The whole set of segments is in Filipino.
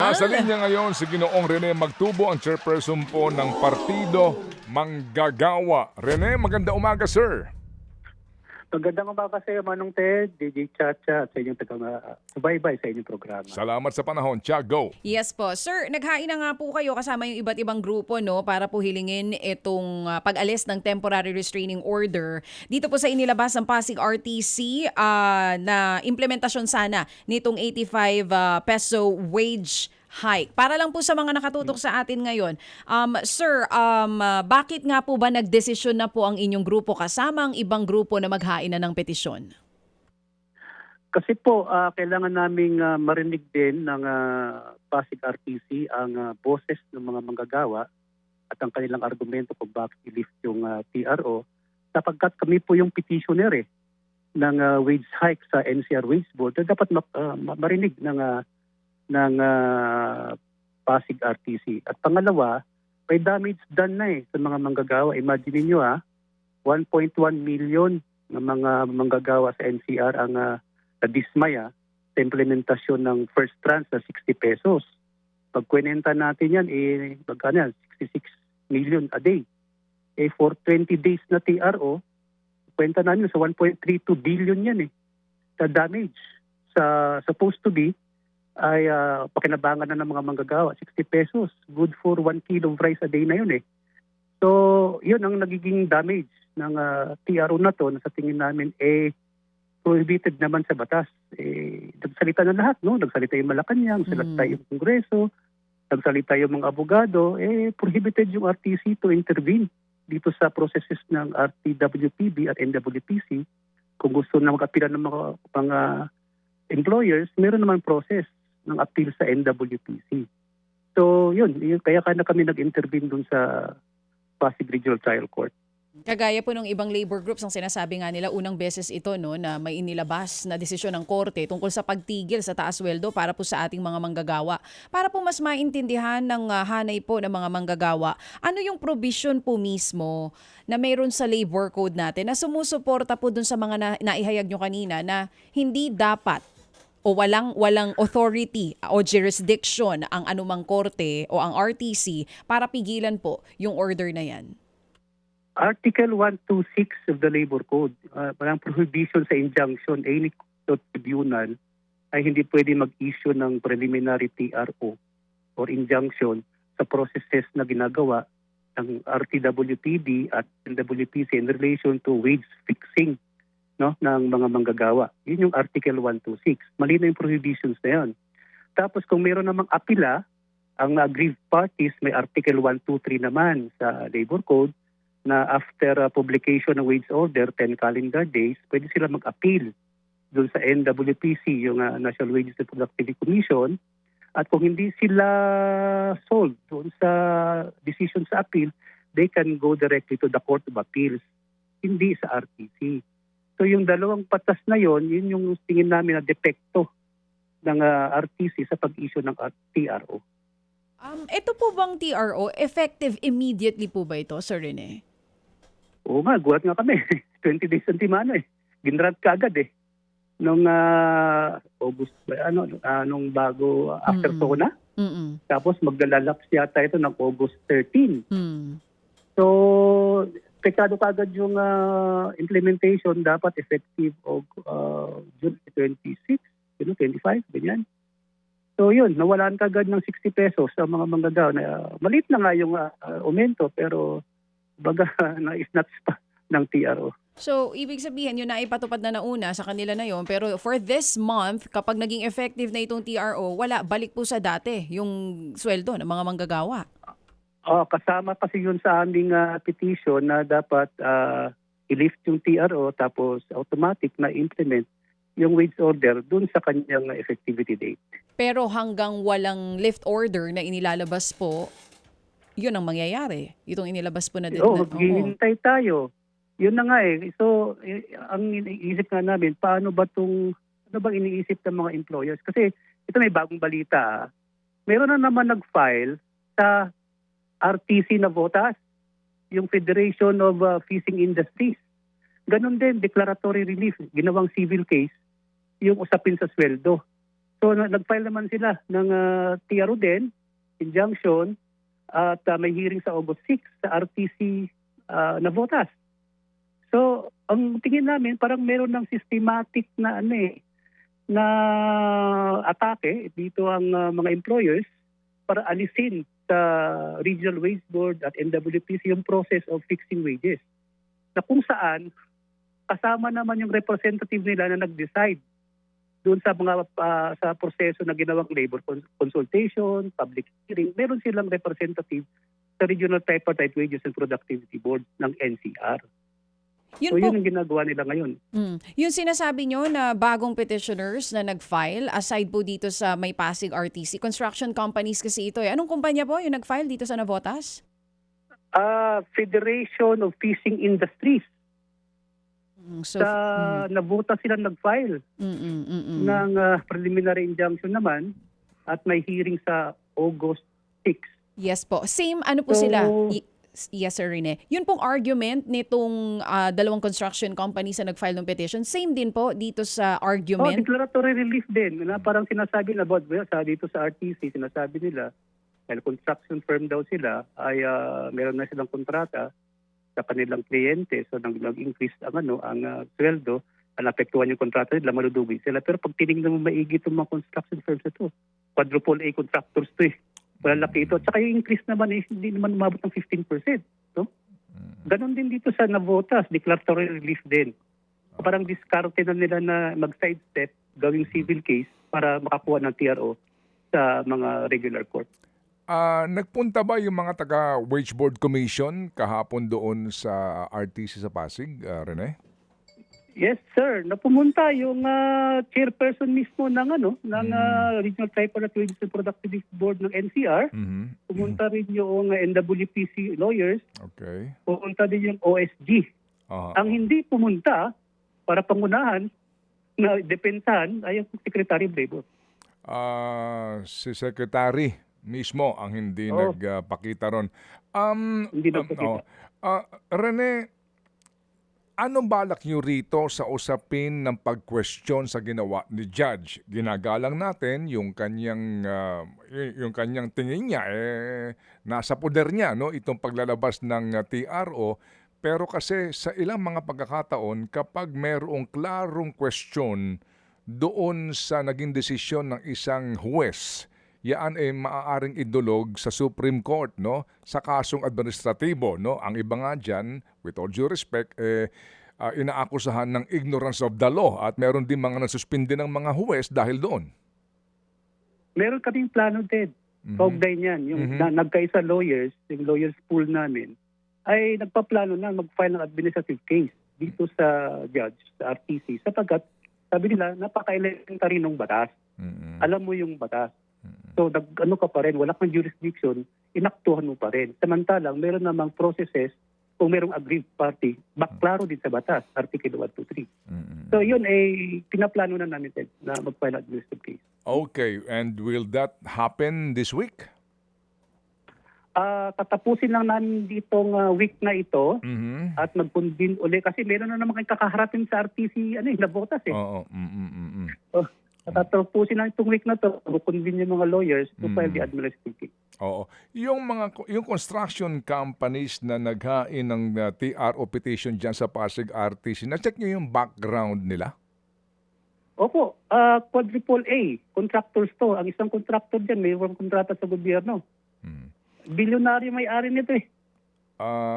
Nasa linya ngayon si Ginoong Rene Magtubo, ang chairperson po ng Partido Manggagawa. Rene, maganda umaga, sir. Magandang umaga sa iyo, Manong Ted, DJ Chacha, at sa inyong taga-subaybay sa inyong programa. Salamat sa panahon. Tia, go. Yes po. Sir, naghain na nga po kayo kasama yung iba't ibang grupo no para po hilingin itong pag-alis ng temporary restraining order dito po sa inilabas ng Pasig RTC na implementasyon sana nitong 85 peso wage hike. Para lang po sa mga nakatutok sa atin ngayon. Sir, bakit nga po ba nagdesisyon na po ang inyong grupo kasama ang ibang grupo na maghain na ng petisyon? Kasi po, kailangan naming marinig din ng Pasig RTC ang boses ng mga manggagawa at ang kanilang argumento kung bakit i-lift yung TRO sapagkat kami po yung petitioner ng wage hike sa NCR Wage Board. Dapat marinig ng Pasig RTC. At pangalawa, may damage done na sa mga manggagawa. Imagine niyo 1.1 million ng mga manggagawa sa NCR ang nadismaya sa implementasyon ng first tranche na 60 pesos. Pag kwenta natin yan, magkano yan? 66 million a day. For 20 days na TRO, kwenta namin sa 1.32 billion yan sa damage. Supposed to be, ay pakinabangan na ng mga manggagawa, 60 pesos. Good for 1 kilo of rice a day na yun So, yun ang nagiging damage ng TRO na to na sa tingin namin prohibited naman sa batas. Nagsalita na lahat, no? Nagsalita yung Malacanang, nagsalita yung Kongreso, nagsalita yung mga abogado, prohibited yung RTC to intervene dito sa processes ng RTWPB at NWPC. Kung gusto na mag-apila ng mga employers, meron naman process ng appeal sa NWPC. So, yun kaya kami nag-intervene dun sa Pasig Regional Trial Court. Kagaya po ng ibang labor groups ang sinasabi nga nila unang beses ito na may inilabas na desisyon ng korte tungkol sa pagtigil sa taas sweldo para po sa ating mga manggagawa. Para po mas maintindihan ng hanay po ng mga manggagawa, ano yung provision po mismo na mayroon sa labor code natin na sumusuporta po dun sa mga naihayag nyo kanina na hindi dapat o walang authority o jurisdiction ang anumang korte o ang RTC para pigilan po yung order na yan? Article 126 of the Labor Code, parang prohibition sa injunction, any tribunal ay hindi pwede mag-issue ng preliminary TRO or injunction sa processes na ginagawa ng RTWPB at NWPC in relation to wage fixing ng mga manggagawa. Yun yung Article 126. Malinaw yung prohibitions na yan. Tapos kung meron namang apila, ang aggrieved parties may Article 123 naman sa Labor Code na after publication ng wage order, 10 calendar days, pwede sila mag-appeal doon sa NWPC, yung National Wages and Productivity Commission. At kung hindi sila solved doon sa decision sa appeal, they can go directly to the Court of Appeals, hindi sa RTC. So yung dalawang patas na yun yung tingin namin na depekto ng RTC sa pag-issue ng TRO. Ito po bang TRO, effective immediately po ba ito, Sir Rene? Oo nga, gulat nga kami. 20 days ang timano Ginrant ka agad Nung August, nung bago after SONA. Tapos maglalalaps yata ito ng August 13. So, pekado kagad yung implementation dapat effective June 26, 25, ganyan. So yun, nawalan kagad ng 60 pesos sa mga manggagawa. Maliit na nga yung aumento pero baga na-snatch pa ng TRO. So, ibig sabihin yun na ipatupad na nauna sa kanila na yun. Pero for this month, kapag naging effective na itong TRO, wala, balik po sa dati yung sweldo ng mga manggagawa. Kasama kasi yun sa aming petition na dapat i-lift yung TRO tapos automatic na implement yung wage order dun sa kanyang effectivity date. Pero hanggang walang lift order na inilalabas po, yun ang mangyayari. Itong inilabas po na din. Maghihintay tayo. Yun na nga So, ang iniisip nga namin, ano bang iniisip ng mga employers? Kasi ito may bagong balita. Meron na naman nag-file sa RTC na votas, yung Federation of Fishing Industries. Ganon din, declaratory relief, ginawang civil case, yung usapin sa sweldo. So nag-file naman sila ng TRO din, injunction, at may hearing sa August 6 sa RTC Navotas. So ang tingin namin parang meron ng systematic na na atake dito ang mga employers para alisin sa Regional Wage Board at NWPC yung process of fixing wages. Na kung saan kasama naman yung representative nila na nag-decide doon sa mga sa proseso na ginawang labor consultation, public hearing. Meron silang representative sa Regional Tripartite Wages and Productivity Board ng NCR. Yun po, Yun ang ginagawa nila ngayon. yung sinasabi nyo na bagong petitioners na nag-file, aside po dito sa may Pasig RTC, construction companies kasi ito. Anong kumpanya po yung nag-file dito sa Navotas? Federation of Fishing Industries. So, Sa Navotas sila nag-file ng preliminary injunction naman at may hearing sa August 6. yes po. Same, ano po So, sila? Yes, Sir Rene. Yun pong argument nitong dalawang construction companies na nag-file ng petition, same din po dito sa argument? Declaratory relief din. Na parang sinasabi na dito sa RTC, sinasabi nila, dahil construction firm daw sila, ay meron na silang kontrata sa kanilang kliyente. So nag-increase ang sweldo, napektuhan yung kontrata nila, maludugi sila. Pero pag tinignan mo maigi itong mga construction firms ito, quadruple A contractors to eh. Malalaki ito. At saka yung increase naman hindi naman umabot ng 15%. No? Ganon din dito sa Navotas, declaratory relief din. Parang diskarte na nila na mag-sidestep, gawing civil case para makakuha ng TRO sa mga regular court. Nagpunta ba yung mga taga-Wage Board Commission kahapon doon sa RTC sa Pasig, Rene? Yes, sir. Napumunta yung chairperson mismo ng Regional Tripartite Wages and Productivity Board ng NCR. Pumunta rin yung NWPC lawyers. Okay. Pumunta din yung OSG. Ang hindi pumunta para pangunahan na depensahan ay yung Secretary of Labor. Si Secretary mismo ang hindi nagpakita ron. Hindi nagpakita. Rene, anong balak niyo rito sa usapin ng pag-question sa ginawa ni Judge? Ginagalang natin yung kanyang tingin niya nasa poder niya, no, itong paglalabas ng TRO. Pero kasi sa ilang mga pagkakataon, kapag mayroong klarong question doon sa naging desisyon ng isang huwes, yan ay maaaring idulog sa Supreme Court, no, sa kasong administratibo, no. Ang iba nga diyan, with all due respect, inaakusahan ng ignorance of the law at meron din mga nasuspindi ng mga huwes dahil doon. Meron kaming plano din. Kaugnay niyan. Yung nagkaisa lawyers, yung lawyers pool namin, ay nagpaplano na mag-file ng administrative case dito sa judge, sa RTC, sapagkat sabi nila, napaka-elementary ng batas. Alam mo yung batas. So, ka pa rin, wala kang jurisdiction, inaktuhan mo pa rin. Samantalang, meron namang processes, kung merong aggrieved party, baklaro din sa batas, Article 123. So, yun ay pinaplano na namin na mag-file administrative case. Okay, and will that happen this week? Katapusin lang namin ditong week na ito at mag-convene uli kasi meron na naman kayong kakaharapin sa RTC, Navotas eh. Oo. Tatapusin lang itong week na to, mag-convene yung mga lawyers to file the administrative case. Oo. Yung construction companies na naghain ng TRO petition dyan sa Pasig RTC, na-check nyo yung background nila? Opo, quadruple A, contractors to. Ang isang contractor dyan, may kontrata sa gobyerno. Bilyonaryo may-ari nito eh.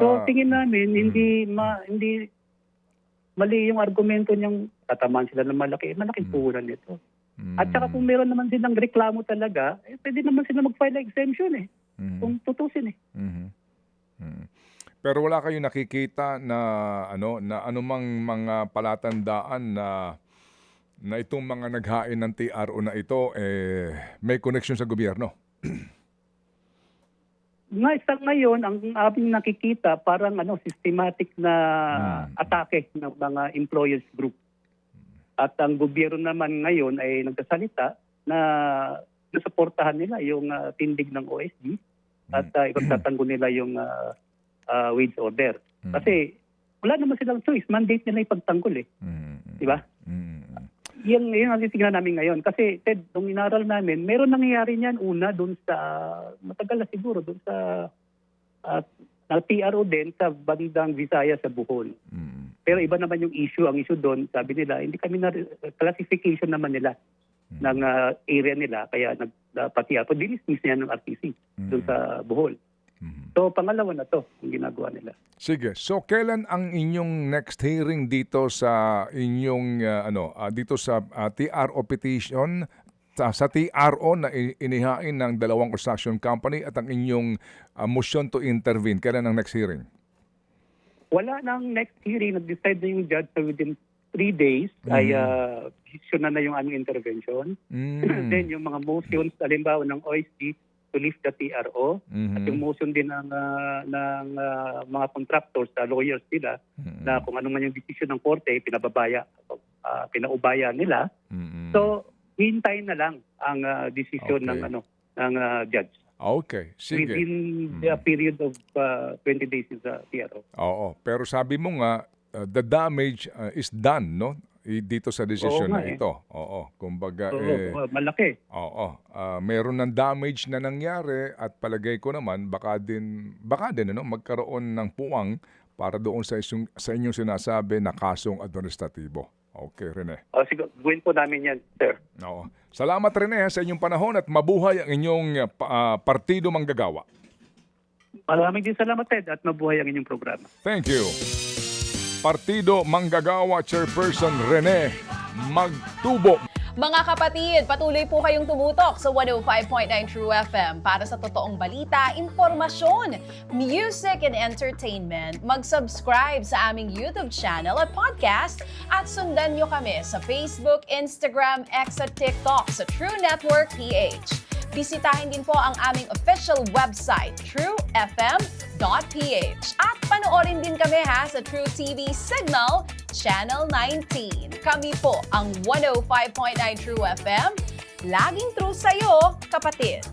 So tingin namin, hindi mali yung argumento niyang tatamaan sila ng malaking puhunan nito. At saka kung meron naman silang reklamo talaga, pwede naman sila mag-file ng exemption eh. Kung tutusin eh. Pero wala kayong nakikita na anumang mga palatandaan na itong mga naghain ng TRO na ito may connection sa gobyerno? Ngayon, ang aming nakikita parang systematic na atake ng mga employers group. At ang gobyerno naman ngayon ay nagsasalita na nasuportahan nila yung tindig ng OSG at ipagtatanggol nila yung wage order. Kasi wala naman silang choice. Mandate nila ipagtanggol eh. Di ba? Yung ang titingnan namin ngayon. Kasi, Ted, nung inaral namin, meron nangyayari niyan una doon sa, matagal na siguro, doon sa PRO din sa bandang Visaya sa Bohol. Pero iba naman yung issue. Ang issue doon, sabi nila, hindi kami na, classification naman nila ng area nila. Kaya pati ako, dinismiss niya ng RTC doon sa Bohol. So, pangalawa na to ang ginagawa nila. Sige. So, kailan ang inyong next hearing dito sa inyong, dito sa TRO petition, sa TRO na inihain ng dalawang construction company at ang inyong motion to intervene? Kailan ang next hearing? Wala nang next hearing. Nag-decide na yung judge na within 3 days ay decision na yung aming intervention. Then yung mga motions, halimbawa ng OSD, to lift the TRO at yung motion din ng mga contractors, lawyers nila na kung ano man yung decision ng korte, pinaubaya nila. So, hintayin na lang ang decision ng judge. Okay, sige. Within the period of 20 days in the TRO. Oo, pero sabi mo nga, the damage is done, no? Dito sa decision na ito. Oo, kumbaga malaki. Oo, meron ng damage na nangyari at palagay ko naman baka din magkaroon ng puwang para doon sa inyong sinasabi na kasong administratibo. Okay, Rene. Sige, gawin po namin yan, sir. Oo. Salamat, Rene, sa inyong panahon at mabuhay ang inyong partido manggagawa. Maraming din salamat, Ted, at mabuhay ang inyong programa. Thank you. Partido Manggagawa Chairperson Rene Magtubo. Mga kapatid, patuloy po kayong tumutok sa 105.9 True FM para sa totoong balita, impormasyon, music and entertainment. Mag-subscribe sa aming YouTube channel at podcast at sundan nyo kami sa Facebook, Instagram, X at TikTok sa True Network PH. Bisitahin din po ang aming official website, truefm.ph. At panoorin din kami sa True TV Signal, Channel 19. Kami po ang 105.9 True FM. Laging true sa'yo, kapatid.